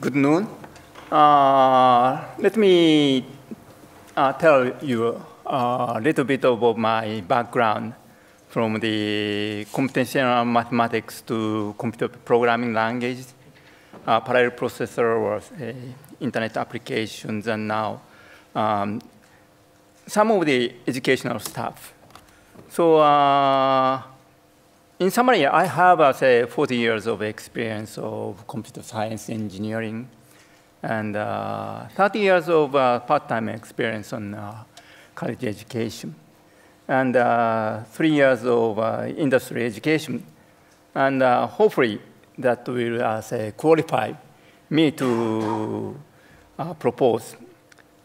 Good noon. Let me tell you a little bit about my background from the computational mathematics to computer programming language, parallel processor or internet applications, and now some of the educational stuff. So in summary, I have, say, 40 years of experience of computer science engineering and 30 years of part-time experience on college education, and 3 years of industry education. And hopefully that will say, qualify me to propose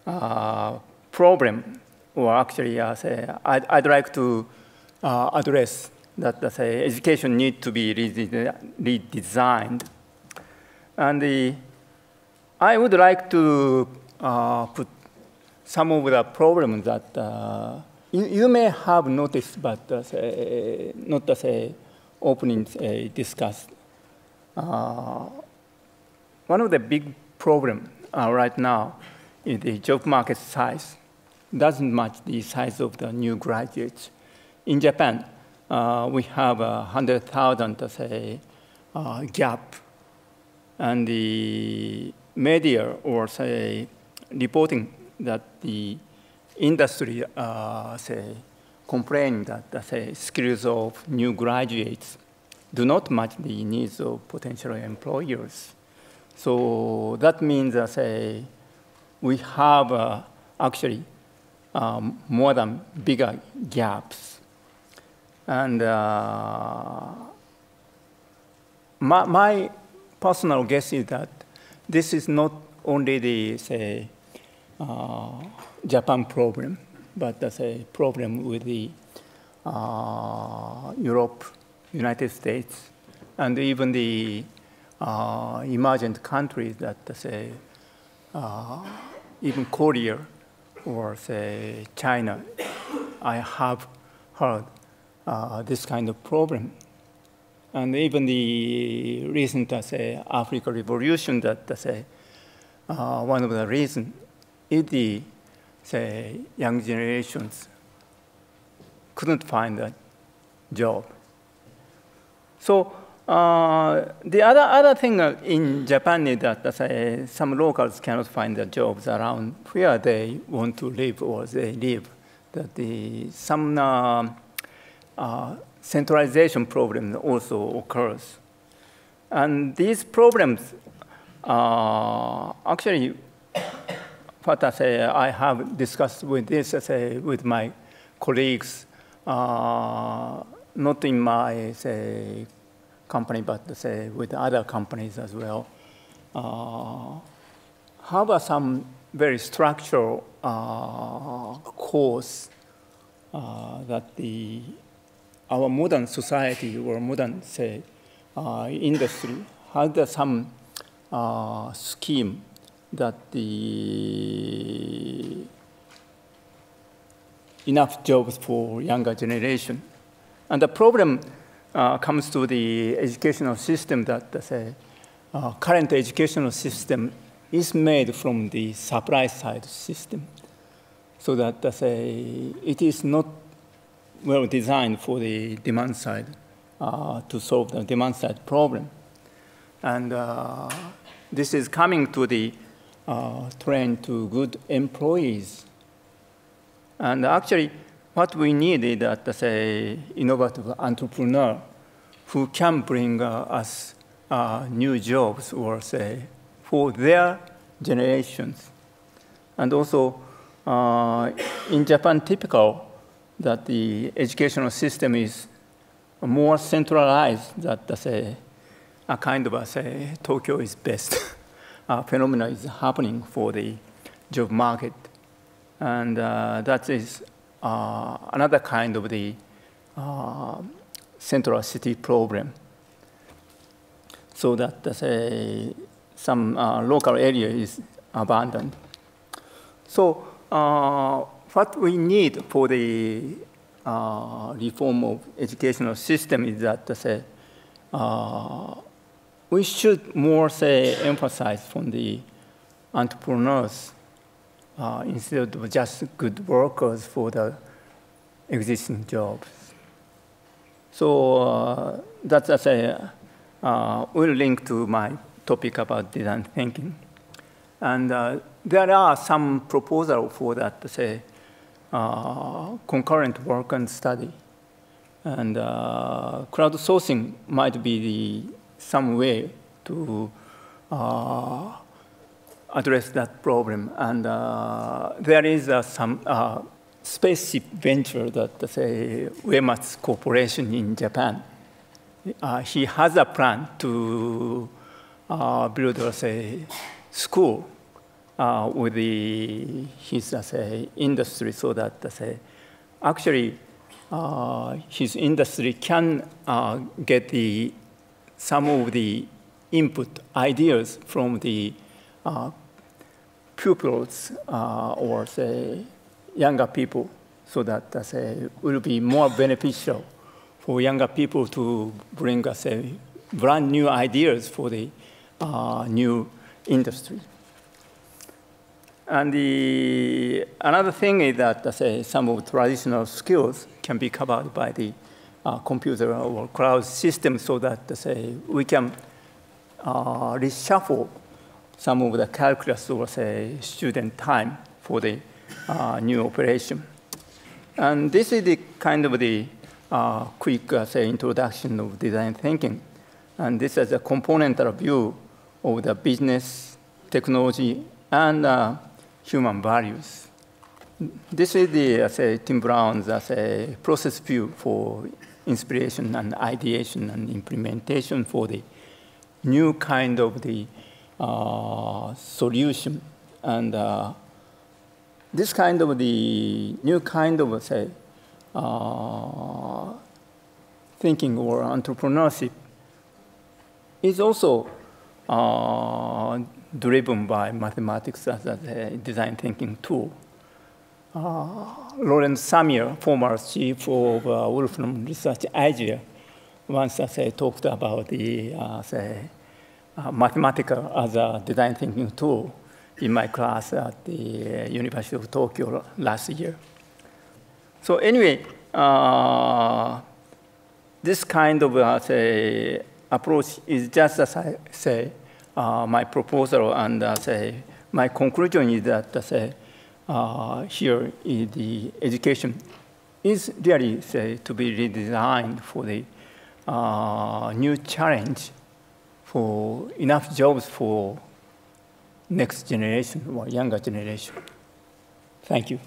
a problem, or actually say, I'd like to address that education needs to be redesigned. And I would like to put some of the problems that you may have noticed, but not openly discussed. One of the big problems right now is the job market size. Doesn't match the size of the new graduates. In Japan, we have 100,000 gap, and the media or say reporting that the industry complain that skills of new graduates do not match the needs of potential employers. So that means that we have actually more than bigger gaps. And my personal guess is that this is not only the, say, Japan problem, but that's a problem with the Europe, United States, and even the emergent countries that say, even Korea or say China, I have heard this kind of problem. And even the recent Africa revolution that one of the reasons is the young generations couldn't find a job. So the other thing in Japan is that some locals cannot find the jobs around where they want to live or they live. That some centralization problem also occurs. And these problems actually, what I have discussed with this with my colleagues, not in my company, but with other companies as well, have some very structural cause that our modern society or modern industry has some scheme that enough jobs for younger generation. And the problem comes to the educational system that current educational system is made from the supply side system, so that it is not well designed for the demand side to solve the demand side problem. And this is coming to the trend to good employees. And actually, what we need is that innovative entrepreneur who can bring us new jobs or for their generations. And also, in Japan, typical that the educational system is more centralized, that a kind of Tokyo is best phenomena is happening for the job market. And that is another kind of the central city problem. So that some local area is abandoned. So what we need for the reform of educational system is that we should more, say, emphasize from the entrepreneurs instead of just good workers for the existing jobs. So that's, as I will link to my topic about design thinking. And there are some proposals for that, say, concurrent work and study. And crowdsourcing might be some way to address that problem. And there is some spaceship venture that, say, Uematsu Corporation in Japan. He has a plan to build, say, school with his industry, so that actually his industry can get some of the input ideas from the pupils or say younger people, so that it will be more beneficial for younger people to bring brand new ideas for the new industry. And another thing is that some of traditional skills can be covered by the computer or cloud system, so that we can reshuffle some of the calculus or student time for the new operation. And this is the kind of the quick introduction of design thinking. And this is a componental view of the business, technology, and human values. This is the Tim Brown's process view for inspiration and ideation and implementation for the new kind of the solution. And this kind of the new kind of thinking or entrepreneurship is also driven by mathematics as a design thinking tool. Lawrence Samir, former chief of Wolfram Research Asia, once talked about the mathematical as a design thinking tool in my class at the University of Tokyo last year. So anyway, this kind of approach is just, as I say, my proposal, and my conclusion is that here is the education is really to be redesigned for the new challenge for enough jobs for next generation or younger generation. Thank you.